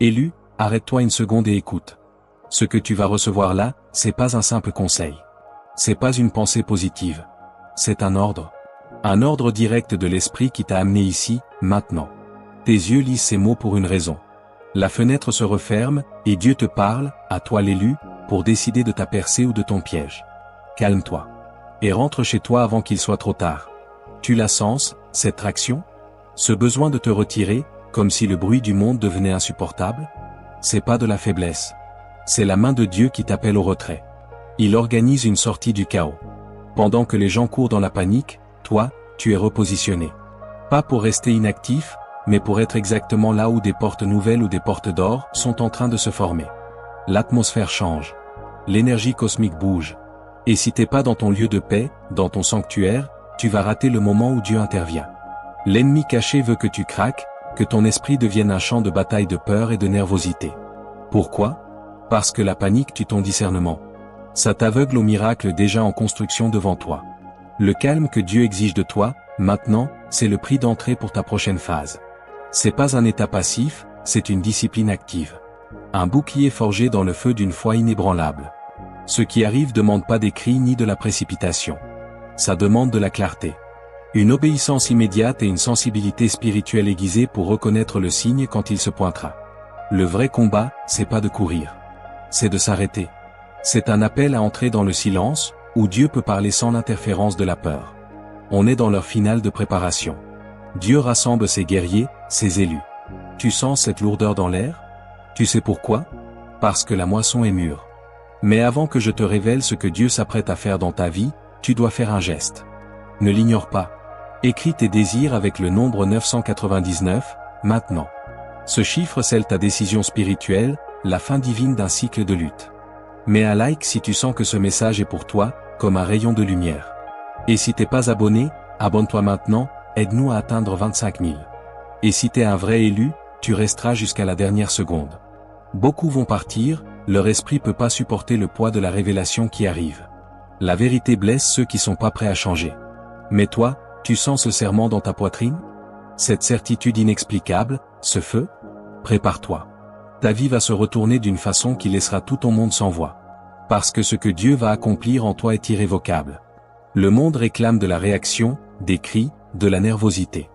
Élu, arrête-toi une seconde et écoute. Ce que tu vas recevoir là, c'est pas un simple conseil. C'est pas une pensée positive. C'est un ordre. Un ordre direct de l'esprit qui t'a amené ici, maintenant. Tes yeux lisent ces mots pour une raison. La fenêtre se referme, et Dieu te parle, à toi l'élu, pour décider de ta percée ou de ton piège. Calme-toi. Et rentre chez toi avant qu'il soit trop tard. Tu la sens, cette traction? Ce besoin de te retirer, comme si le bruit du monde devenait insupportable? C'est pas de la faiblesse. C'est la main de Dieu qui t'appelle au retrait. Il organise une sortie du chaos. Pendant que les gens courent dans la panique, toi, tu es repositionné. Pas pour rester inactif, mais pour être exactement là où des portes nouvelles ou des portes d'or sont en train de se former. L'atmosphère change. L'énergie cosmique bouge. Et si t'es pas dans ton lieu de paix, dans ton sanctuaire, tu vas rater le moment où Dieu intervient. L'ennemi caché veut que tu craques, que ton esprit devienne un champ de bataille de peur et de nervosité. Pourquoi? Parce que la panique tue ton discernement. Ça t'aveugle au miracle déjà en construction devant toi. Le calme que Dieu exige de toi, maintenant, c'est le prix d'entrée pour ta prochaine phase. C'est pas un état passif, c'est une discipline active. Un bouclier forgé dans le feu d'une foi inébranlable. Ce qui arrive demande pas des cris ni de la précipitation. Ça demande de la clarté. Une obéissance immédiate et une sensibilité spirituelle aiguisée pour reconnaître le signe quand il se pointera. Le vrai combat, c'est pas de courir. C'est de s'arrêter. C'est un appel à entrer dans le silence, où Dieu peut parler sans l'interférence de la peur. On est dans leur finale de préparation. Dieu rassemble ses guerriers, ses élus. Tu sens cette lourdeur dans l'air? Tu sais pourquoi? Parce que la moisson est mûre. Mais avant que je te révèle ce que Dieu s'apprête à faire dans ta vie, tu dois faire un geste. Ne l'ignore pas. Écris tes désirs avec le nombre 999, maintenant. Ce chiffre scelle ta décision spirituelle, la fin divine d'un cycle de lutte. Mets un like si tu sens que ce message est pour toi, comme un rayon de lumière. Et si t'es pas abonné, abonne-toi maintenant, aide-nous à atteindre 25 000. Et si t'es un vrai élu, tu resteras jusqu'à la dernière seconde. Beaucoup vont partir, leur esprit peut pas supporter le poids de la révélation qui arrive. La vérité blesse ceux qui sont pas prêts à changer. Mais toi, tu sens ce serrement dans ta poitrine? Cette certitude inexplicable, ce feu? Prépare-toi. Ta vie va se retourner d'une façon qui laissera tout ton monde sans voix. Parce que ce que Dieu va accomplir en toi est irrévocable. Le monde réclame de la réaction, des cris, de la nervosité.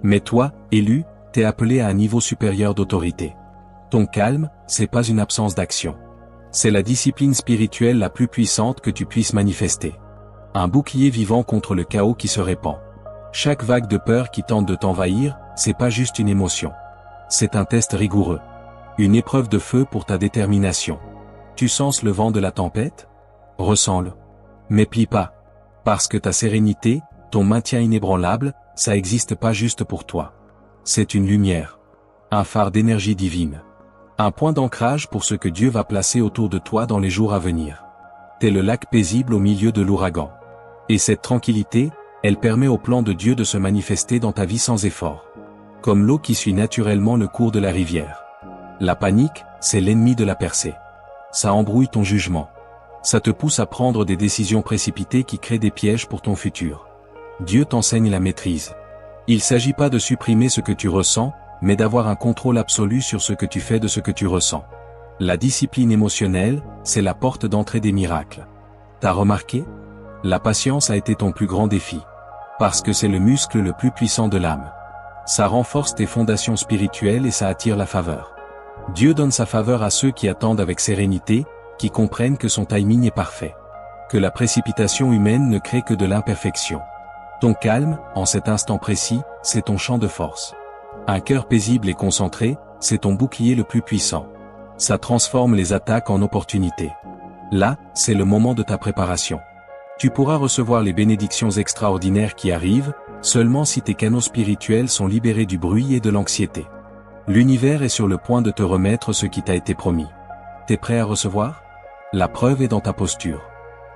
Mais toi, élu, t'es appelé à un niveau supérieur d'autorité. Ton calme, c'est pas une absence d'action. C'est la discipline spirituelle la plus puissante que tu puisses manifester. Un bouclier vivant contre le chaos qui se répand. Chaque vague de peur qui tente de t'envahir, c'est pas juste une émotion. C'est un test rigoureux. Une épreuve de feu pour ta détermination. Tu sens le vent de la tempête? Ressens-le. Mais plie pas. Parce que ta sérénité, ton maintien inébranlable, ça existe pas juste pour toi. C'est une lumière. Un phare d'énergie divine. Un point d'ancrage pour ce que Dieu va placer autour de toi dans les jours à venir. T'es le lac paisible au milieu de l'ouragan. Et cette tranquillité, elle permet au plan de Dieu de se manifester dans ta vie sans effort. Comme l'eau qui suit naturellement le cours de la rivière. La panique, c'est l'ennemi de la percée. Ça embrouille ton jugement. Ça te pousse à prendre des décisions précipitées qui créent des pièges pour ton futur. Dieu t'enseigne la maîtrise. Il s'agit pas de supprimer ce que tu ressens, mais d'avoir un contrôle absolu sur ce que tu fais de ce que tu ressens. La discipline émotionnelle, c'est la porte d'entrée des miracles. T'as remarqué? La patience a été ton plus grand défi. Parce que c'est le muscle le plus puissant de l'âme. Ça renforce tes fondations spirituelles et ça attire la faveur. Dieu donne sa faveur à ceux qui attendent avec sérénité, qui comprennent que son timing est parfait. Que la précipitation humaine ne crée que de l'imperfection. Ton calme, en cet instant précis, c'est ton champ de force. Un cœur paisible et concentré, c'est ton bouclier le plus puissant. Ça transforme les attaques en opportunités. Là, c'est le moment de ta préparation. Tu pourras recevoir les bénédictions extraordinaires qui arrivent, seulement si tes canaux spirituels sont libérés du bruit et de l'anxiété. L'univers est sur le point de te remettre ce qui t'a été promis. T'es prêt à recevoir? La preuve est dans ta posture.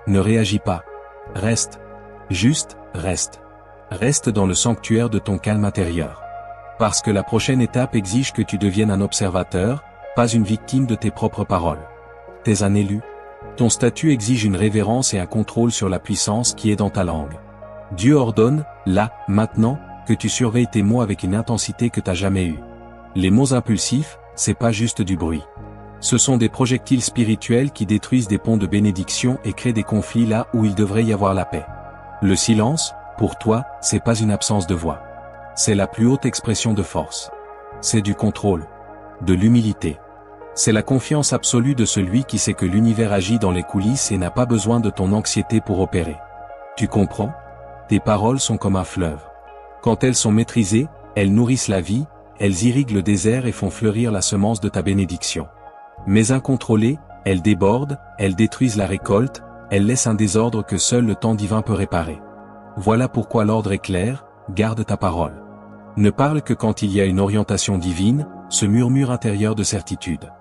Ne réagis pas. Reste. Juste, reste. Reste dans le sanctuaire de ton calme intérieur. Parce que la prochaine étape exige que tu deviennes un observateur, pas une victime de tes propres paroles. T'es un élu. Ton statut exige une révérence et un contrôle sur la puissance qui est dans ta langue. Dieu ordonne, là, maintenant, que tu surveilles tes mots avec une intensité que t'as jamais eue. Les mots impulsifs, c'est pas juste du bruit. Ce sont des projectiles spirituels qui détruisent des ponts de bénédiction et créent des conflits là où il devrait y avoir la paix. Le silence, pour toi, c'est pas une absence de voix. C'est la plus haute expression de force. C'est du contrôle. De l'humilité. C'est la confiance absolue de celui qui sait que l'univers agit dans les coulisses et n'a pas besoin de ton anxiété pour opérer. Tu comprends? Tes paroles sont comme un fleuve. Quand elles sont maîtrisées, elles nourrissent la vie, elles irriguent le désert et font fleurir la semence de ta bénédiction. Mais incontrôlées, elles débordent, elles détruisent la récolte, elles laissent un désordre que seul le temps divin peut réparer. Voilà pourquoi l'ordre est clair, garde ta parole. Ne parle que quand il y a une orientation divine, ce murmure intérieur de certitude.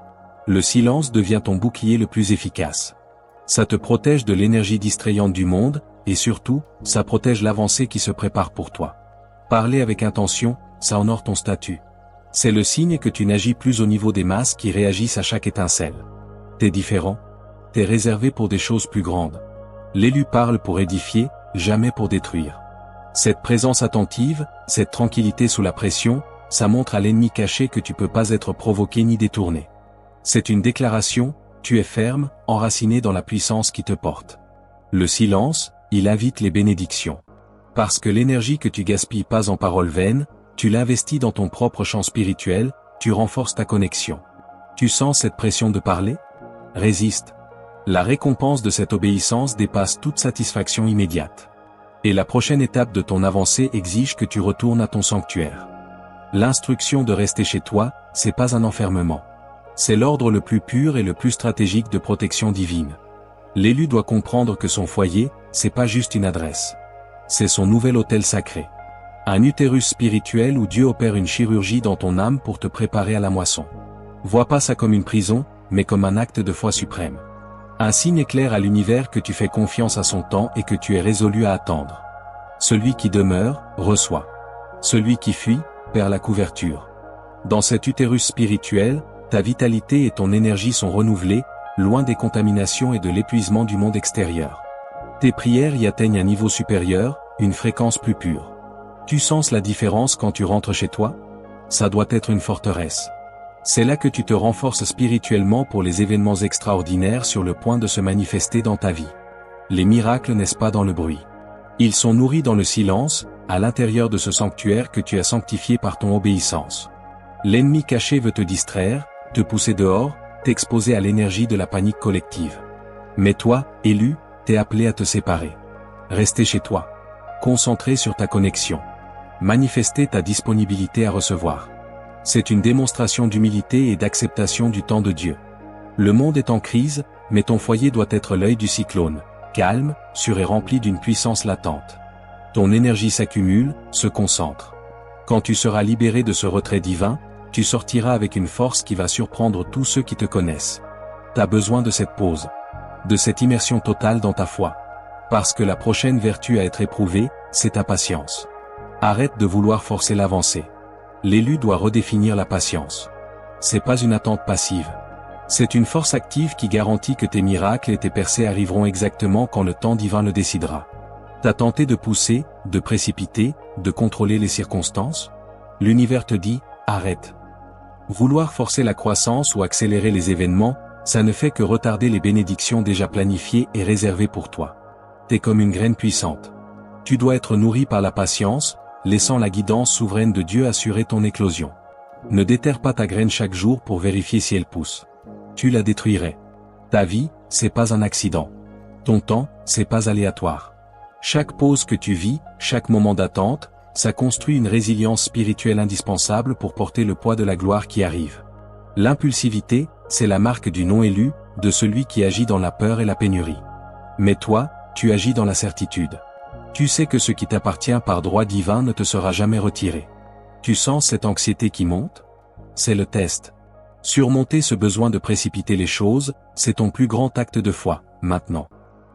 Le silence devient ton bouclier le plus efficace. Ça te protège de l'énergie distrayante du monde, et surtout, ça protège l'avancée qui se prépare pour toi. Parler avec intention, ça honore ton statut. C'est le signe que tu n'agis plus au niveau des masses qui réagissent à chaque étincelle. T'es différent. T'es réservé pour des choses plus grandes. L'élu parle pour édifier, jamais pour détruire. Cette présence attentive, cette tranquillité sous la pression, ça montre à l'ennemi caché que tu peux pas être provoqué ni détourné. C'est une déclaration, tu es ferme, enraciné dans la puissance qui te porte. Le silence, il invite les bénédictions. Parce que l'énergie que tu gaspilles pas en paroles vaines, tu l'investis dans ton propre champ spirituel, tu renforces ta connexion. Tu sens cette pression de parler? Résiste. La récompense de cette obéissance dépasse toute satisfaction immédiate. Et la prochaine étape de ton avancée exige que tu retournes à ton sanctuaire. L'instruction de rester chez toi, c'est pas un enfermement. C'est l'ordre le plus pur et le plus stratégique de protection divine. L'élu doit comprendre que son foyer, c'est pas juste une adresse. C'est son nouvel autel sacré. Un utérus spirituel où Dieu opère une chirurgie dans ton âme pour te préparer à la moisson. Vois pas ça comme une prison, mais comme un acte de foi suprême. Un signe clair à l'univers que tu fais confiance à son temps et que tu es résolu à attendre. Celui qui demeure, reçoit. Celui qui fuit, perd la couverture. Dans cet utérus spirituel, ta vitalité et ton énergie sont renouvelées, loin des contaminations et de l'épuisement du monde extérieur. Tes prières y atteignent un niveau supérieur, une fréquence plus pure. Tu sens la différence quand tu rentres chez toi? Ça doit être une forteresse. C'est là que tu te renforces spirituellement pour les événements extraordinaires sur le point de se manifester dans ta vie. Les miracles naissent pas dans le bruit. Ils sont nourris dans le silence, à l'intérieur de ce sanctuaire que tu as sanctifié par ton obéissance. L'ennemi caché veut te distraire, te pousser dehors, t'exposer à l'énergie de la panique collective. Mais toi, élu, t'es appelé à te séparer. Rester chez toi. Concentré sur ta connexion. Manifester ta disponibilité à recevoir. C'est une démonstration d'humilité et d'acceptation du temps de Dieu. Le monde est en crise, mais ton foyer doit être l'œil du cyclone, calme, sûr et rempli d'une puissance latente. Ton énergie s'accumule, se concentre. Quand tu seras libéré de ce retrait divin, tu sortiras avec une force qui va surprendre tous ceux qui te connaissent. T'as besoin de cette pause. De cette immersion totale dans ta foi. Parce que la prochaine vertu à être éprouvée, c'est ta patience. Arrête de vouloir forcer l'avancée. L'élu doit redéfinir la patience. C'est pas une attente passive. C'est une force active qui garantit que tes miracles et tes percées arriveront exactement quand le temps divin le décidera. T'as tenté de pousser, de précipiter, de contrôler les circonstances? L'univers te dit, arrête. Vouloir forcer la croissance ou accélérer les événements, ça ne fait que retarder les bénédictions déjà planifiées et réservées pour toi. T'es comme une graine puissante. Tu dois être nourri par la patience, laissant la guidance souveraine de Dieu assurer ton éclosion. Ne déterre pas ta graine chaque jour pour vérifier si elle pousse. Tu la détruirais. Ta vie, c'est pas un accident. Ton temps, c'est pas aléatoire. Chaque pause que tu vis, chaque moment d'attente, ça construit une résilience spirituelle indispensable pour porter le poids de la gloire qui arrive. L'impulsivité, c'est la marque du non-élu, de celui qui agit dans la peur et la pénurie. Mais toi, tu agis dans la certitude. Tu sais que ce qui t'appartient par droit divin ne te sera jamais retiré. Tu sens cette anxiété qui monte? C'est le test. Surmonter ce besoin de précipiter les choses, c'est ton plus grand acte de foi, maintenant.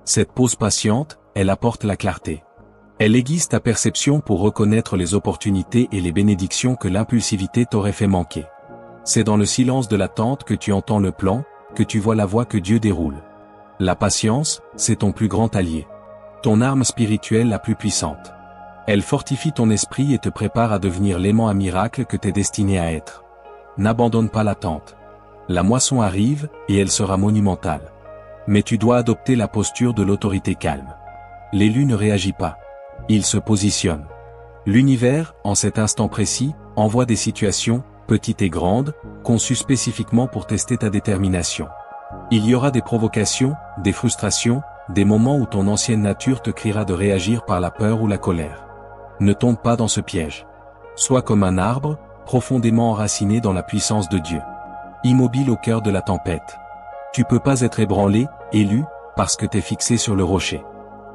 Cette pause patiente, elle apporte la clarté. Elle aiguise ta perception pour reconnaître les opportunités et les bénédictions que l'impulsivité t'aurait fait manquer. C'est dans le silence de l'attente que tu entends le plan, que tu vois la voie que Dieu déroule. La patience, c'est ton plus grand allié. Ton arme spirituelle la plus puissante. Elle fortifie ton esprit et te prépare à devenir l'aimant à miracle que t'es destiné à être. n'abandonne pas l'attente. La moisson arrive, et elle sera monumentale. Mais tu dois adopter la posture de l'autorité calme. L'élu ne réagit pas. Il se positionne. L'univers, en cet instant précis, envoie des situations, petites et grandes, conçues spécifiquement pour tester ta détermination. Il y aura des provocations, des frustrations, des moments où ton ancienne nature te criera de réagir par la peur ou la colère. Ne tombe pas dans ce piège. Sois comme un arbre, profondément enraciné dans la puissance de Dieu. Immobile au cœur de la tempête. Tu peux pas être ébranlé, élu, parce que t'es fixé sur le rocher.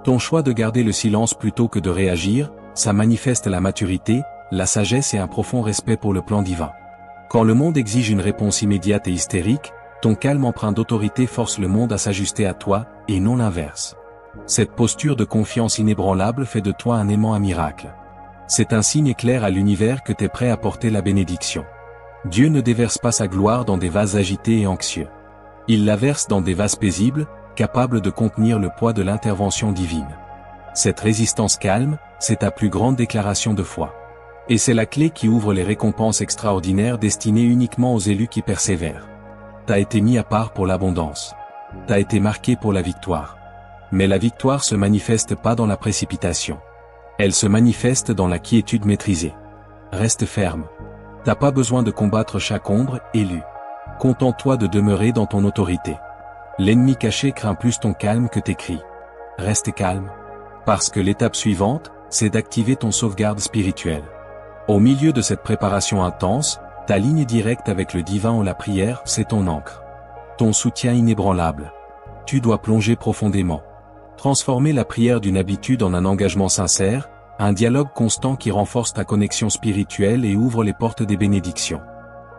Ton choix de garder le silence plutôt que de réagir, ça manifeste la maturité, la sagesse et un profond respect pour le plan divin. Quand le monde exige une réponse immédiate et hystérique, ton calme empreint d'autorité force le monde à s'ajuster à toi, et non l'inverse. Cette posture de confiance inébranlable fait de toi un aimant à miracle. C'est un signe clair à l'univers que t'es prêt à porter la bénédiction. Dieu ne déverse pas sa gloire dans des vases agités et anxieux. Il la verse dans des vases paisibles, capables de contenir le poids de l'intervention divine. Cette résistance calme, c'est ta plus grande déclaration de foi. Et c'est la clé qui ouvre les récompenses extraordinaires destinées uniquement aux élus qui persévèrent. T'as été mis à part pour l'abondance. T'as été marqué pour la victoire. Mais la victoire se manifeste pas dans la précipitation. Elle se manifeste dans la quiétude maîtrisée. Reste ferme. T'as pas besoin de combattre chaque ombre, élu. Contente-toi de demeurer dans ton autorité. L'ennemi caché craint plus ton calme que tes cris. Reste calme. Parce que l'étape suivante, c'est d'activer ton sauvegarde spirituelle. Au milieu de cette préparation intense, ta ligne directe avec le divin ou la prière, c'est ton ancre. Ton soutien inébranlable. Tu dois plonger profondément. Transformer la prière d'une habitude en un engagement sincère, un dialogue constant qui renforce ta connexion spirituelle et ouvre les portes des bénédictions.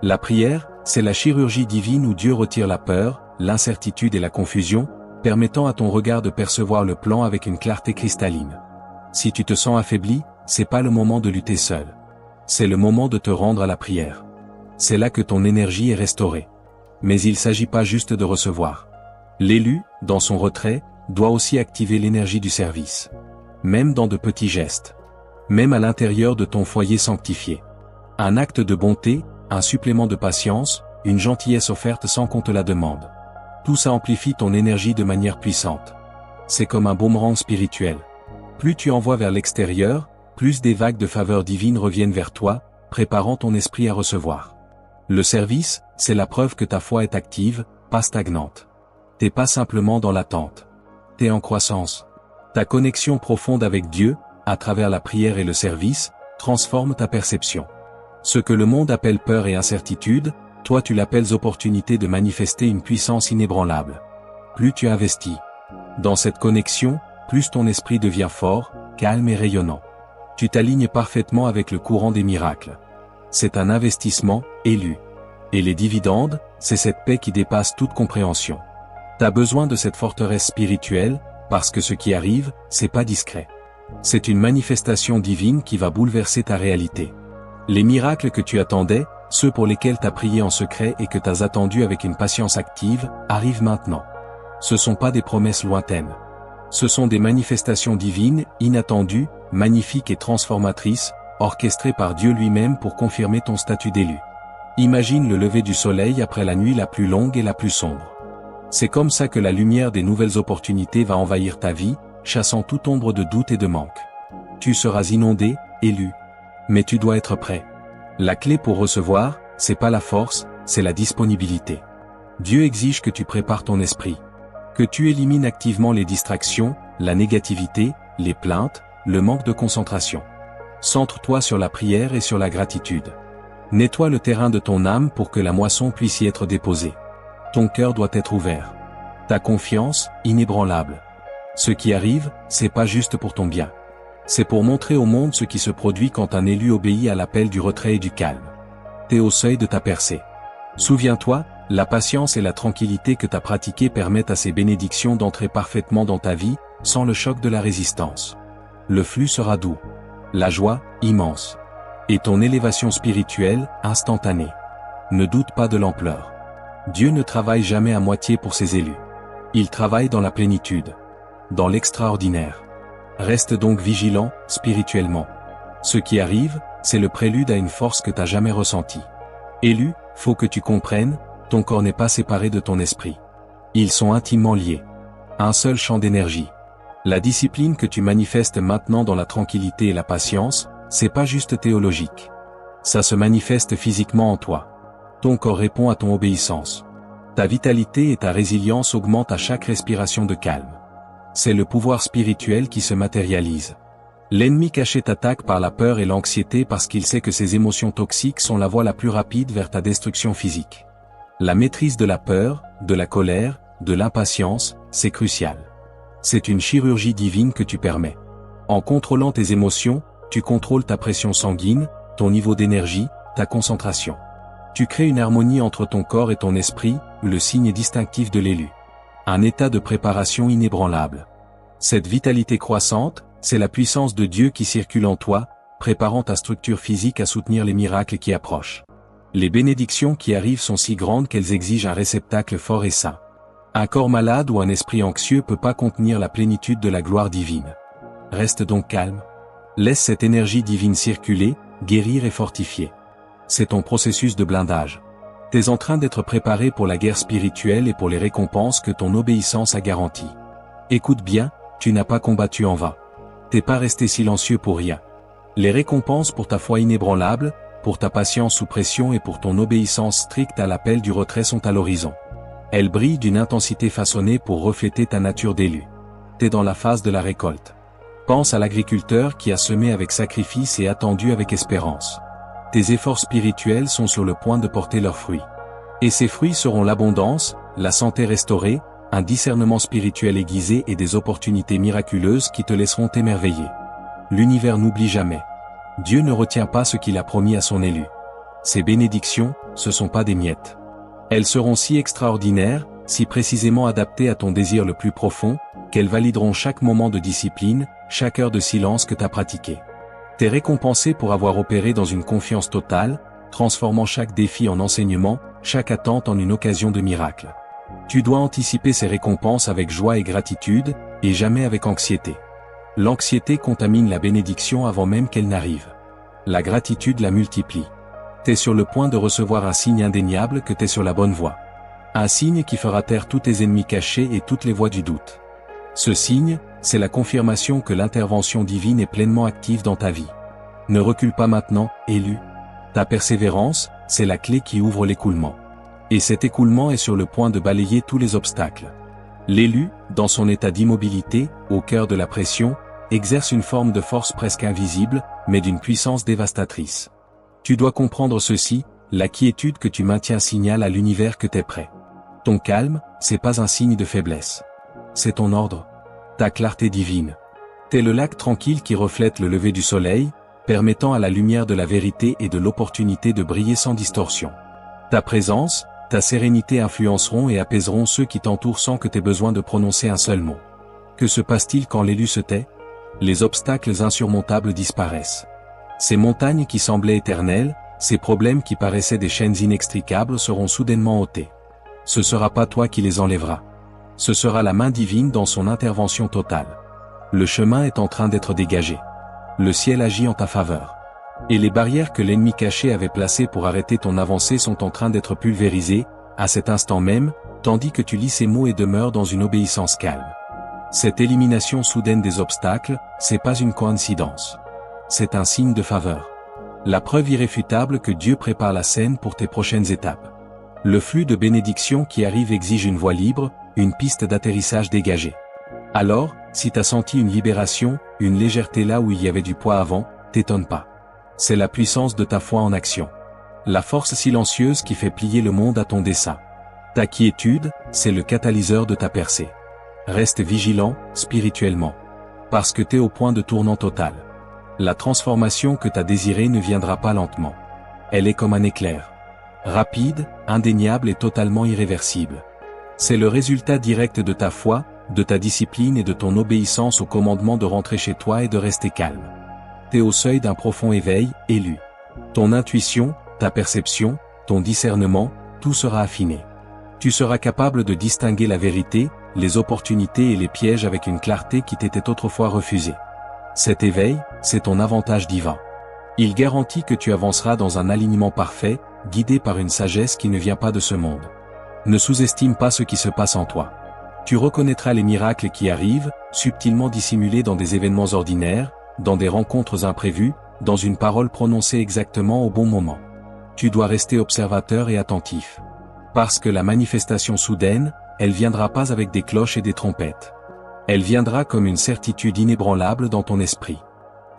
La prière, c'est la chirurgie divine où Dieu retire la peur, l'incertitude et la confusion, permettant à ton regard de percevoir le plan avec une clarté cristalline. Si tu te sens affaibli, c'est pas le moment de lutter seul. C'est le moment de te rendre à la prière. C'est là que ton énergie est restaurée. Mais il s'agit pas juste de recevoir. L'élu, dans son retrait, doit aussi activer l'énergie du service. Même dans de petits gestes. Même à l'intérieur de ton foyer sanctifié. Un acte de bonté, un supplément de patience, une gentillesse offerte sans qu'on te la demande. Tout ça amplifie ton énergie de manière puissante. C'est comme un boomerang spirituel. Plus tu envoies vers l'extérieur, plus des vagues de faveur divine reviennent vers toi, préparant ton esprit à recevoir. Le service, c'est la preuve que ta foi est active, pas stagnante. T'es pas simplement dans l'attente. T'es en croissance. Ta connexion profonde avec Dieu, à travers la prière et le service, transforme ta perception. Ce que le monde appelle peur et incertitude, toi tu l'appelles opportunité de manifester une puissance inébranlable. Plus tu investis dans cette connexion, plus ton esprit devient fort, calme et rayonnant. Tu t'alignes parfaitement avec le courant des miracles. C'est un investissement, élu. Et les dividendes, c'est cette paix qui dépasse toute compréhension. T'as besoin de cette forteresse spirituelle, parce que ce qui arrive, c'est pas discret. C'est une manifestation divine qui va bouleverser ta réalité. Les miracles que tu attendais, ceux pour lesquels t'as prié en secret et que t'as attendu avec une patience active, arrivent maintenant. Ce sont pas des promesses lointaines. Ce sont des manifestations divines, inattendues, magnifiques et transformatrices, orchestrées par Dieu lui-même pour confirmer ton statut d'élu. Imagine le lever du soleil après la nuit la plus longue et la plus sombre. C'est comme ça que la lumière des nouvelles opportunités va envahir ta vie, chassant toute ombre de doute et de manque. Tu seras inondé, élu. Mais tu dois être prêt. La clé pour recevoir, c'est pas la force, c'est la disponibilité. Dieu exige que tu prépares ton esprit. Que tu élimines activement les distractions, la négativité, les plaintes, le manque de concentration. Centre-toi sur la prière et sur la gratitude. Nettoie le terrain de ton âme pour que la moisson puisse y être déposée. Ton cœur doit être ouvert. Ta confiance, inébranlable. Ce qui arrive, c'est pas juste pour ton bien. C'est pour montrer au monde ce qui se produit quand un élu obéit à l'appel du retrait et du calme. T'es au seuil de ta percée. Souviens-toi, la patience et la tranquillité que t'as pratiquées permettent à ces bénédictions d'entrer parfaitement dans ta vie, sans le choc de la résistance. Le flux sera doux. La joie, immense. Et ton élévation spirituelle, instantanée. Ne doute pas de l'ampleur. Dieu ne travaille jamais à moitié pour ses élus. Il travaille dans la plénitude. Dans l'extraordinaire. Reste donc vigilant, spirituellement. Ce qui arrive, c'est le prélude à une force que t'as jamais ressentie. Élu, faut que tu comprennes, ton corps n'est pas séparé de ton esprit. Ils sont intimement liés. Un seul champ d'énergie. La discipline que tu manifestes maintenant dans la tranquillité et la patience, c'est pas juste théologique. Ça se manifeste physiquement en toi. Ton corps répond à ton obéissance. Ta vitalité et ta résilience augmentent à chaque respiration de calme. C'est le pouvoir spirituel qui se matérialise. L'ennemi caché t'attaque par la peur et l'anxiété parce qu'il sait que ces émotions toxiques sont la voie la plus rapide vers ta destruction physique. La maîtrise de la peur, de la colère, de l'impatience, c'est crucial. C'est une chirurgie divine que tu permets. En contrôlant tes émotions, tu contrôles ta pression sanguine, ton niveau d'énergie, ta concentration. Tu crées une harmonie entre ton corps et ton esprit, le signe distinctif de l'élu. Un état de préparation inébranlable. Cette vitalité croissante, c'est la puissance de Dieu qui circule en toi, préparant ta structure physique à soutenir les miracles qui approchent. Les bénédictions qui arrivent sont si grandes qu'elles exigent un réceptacle fort et sain. Un corps malade ou un esprit anxieux peut pas contenir la plénitude de la gloire divine. Reste donc calme. Laisse cette énergie divine circuler, guérir et fortifier. C'est ton processus de blindage. T'es en train d'être préparé pour la guerre spirituelle et pour les récompenses que ton obéissance a garanties. Écoute bien, tu n'as pas combattu en vain. T'es pas resté silencieux pour rien. Les récompenses pour ta foi inébranlable, pour ta patience sous pression et pour ton obéissance stricte à l'appel du retrait sont à l'horizon. Elles brillent d'une intensité façonnée pour refléter ta nature d'élu. T'es dans la phase de la récolte. Pense à l'agriculteur qui a semé avec sacrifice et attendu avec espérance. Tes efforts spirituels sont sur le point de porter leurs fruits. Et ces fruits seront l'abondance, la santé restaurée, un discernement spirituel aiguisé et des opportunités miraculeuses qui te laisseront t'émerveiller. L'univers n'oublie jamais. Dieu ne retient pas ce qu'il a promis à son élu. Ces bénédictions, ce sont pas des miettes. Elles seront si extraordinaires, si précisément adaptées à ton désir le plus profond, qu'elles valideront chaque moment de discipline, chaque heure de silence que t'as pratiqué. T'es récompensé pour avoir opéré dans une confiance totale, transformant chaque défi en enseignement, chaque attente en une occasion de miracle. Tu dois anticiper ces récompenses avec joie et gratitude, et jamais avec anxiété. L'anxiété contamine la bénédiction avant même qu'elle n'arrive. La gratitude la multiplie. T'es sur le point de recevoir un signe indéniable que t'es sur la bonne voie. Un signe qui fera taire tous tes ennemis cachés et toutes les voies du doute. Ce signe, c'est la confirmation que l'intervention divine est pleinement active dans ta vie. Ne recule pas maintenant, élu. Ta persévérance, c'est la clé qui ouvre l'écoulement. Et cet écoulement est sur le point de balayer tous les obstacles. L'élu, dans son état d'immobilité, au cœur de la pression, exerce une forme de force presque invisible, mais d'une puissance dévastatrice. Tu dois comprendre ceci, la quiétude que tu maintiens signale à l'univers que t'es prêt. Ton calme, c'est pas un signe de faiblesse. C'est ton ordre. Ta clarté divine. T'es le lac tranquille qui reflète le lever du soleil, permettant à la lumière de la vérité et de l'opportunité de briller sans distorsion. Ta présence, ta sérénité influenceront et apaiseront ceux qui t'entourent sans que t'aies besoin de prononcer un seul mot. Que se passe-t-il quand l'élu se tait? Les obstacles insurmontables disparaissent. Ces montagnes qui semblaient éternelles, ces problèmes qui paraissaient des chaînes inextricables seront soudainement ôtés. Ce sera pas toi qui les enlèveras. Ce sera la main divine dans son intervention totale. Le chemin est en train d'être dégagé. Le ciel agit en ta faveur. Et les barrières que l'ennemi caché avait placées pour arrêter ton avancée sont en train d'être pulvérisées, à cet instant même, tandis que tu lis ces mots et demeures dans une obéissance calme. Cette élimination soudaine des obstacles, c'est pas une coïncidence. C'est un signe de faveur. La preuve irréfutable que Dieu prépare la scène pour tes prochaines étapes. Le flux de bénédictions qui arrive exige une voie libre, une piste d'atterrissage dégagée. Alors, si t'as senti une libération, une légèreté là où il y avait du poids avant, t'étonne pas. C'est la puissance de ta foi en action. La force silencieuse qui fait plier le monde à ton dessein. Ta quiétude, c'est le catalyseur de ta percée. Reste vigilant, spirituellement. Parce que t'es au point de tournant total. La transformation que t'as désirée ne viendra pas lentement. Elle est comme un éclair. Rapide, indéniable et totalement irréversible. C'est le résultat direct de ta foi, de ta discipline et de ton obéissance au commandement de rentrer chez toi et de rester calme. T'es au seuil d'un profond éveil, élu. Ton intuition, ta perception, ton discernement, tout sera affiné. Tu seras capable de distinguer la vérité, les opportunités et les pièges avec une clarté qui t'était autrefois refusée. Cet éveil, c'est ton avantage divin. Il garantit que tu avanceras dans un alignement parfait, guidé par une sagesse qui ne vient pas de ce monde. Ne sous-estime pas ce qui se passe en toi. Tu reconnaîtras les miracles qui arrivent, subtilement dissimulés dans des événements ordinaires, dans des rencontres imprévues, dans une parole prononcée exactement au bon moment. Tu dois rester observateur et attentif. Parce que la manifestation soudaine, elle viendra pas avec des cloches et des trompettes. Elle viendra comme une certitude inébranlable dans ton esprit.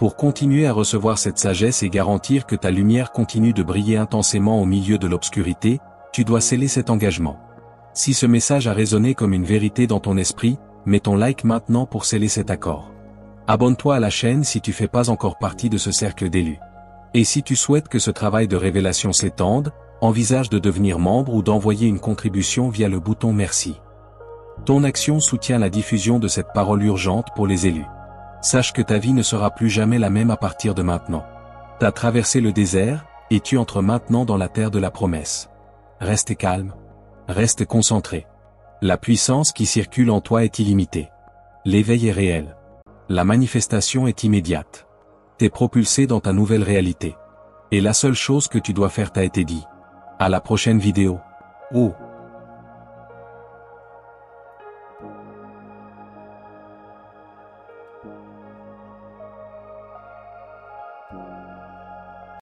Pour continuer à recevoir cette sagesse et garantir que ta lumière continue de briller intensément au milieu de l'obscurité, tu dois sceller cet engagement. Si ce message a résonné comme une vérité dans ton esprit, mets ton like maintenant pour sceller cet accord. Abonne-toi à la chaîne si tu fais pas encore partie de ce cercle d'élus. Et si tu souhaites que ce travail de révélation s'étende, envisage de devenir membre ou d'envoyer une contribution via le bouton merci. Ton action soutient la diffusion de cette parole urgente pour les élus. Sache que ta vie ne sera plus jamais la même à partir de maintenant. T'as traversé le désert, et tu entres maintenant dans la terre de la promesse. Reste calme. Reste concentré. La puissance qui circule en toi est illimitée. L'éveil est réel. La manifestation est immédiate. T'es propulsé dans ta nouvelle réalité. Et la seule chose que tu dois faire t'a été dit. À la prochaine vidéo. Oh.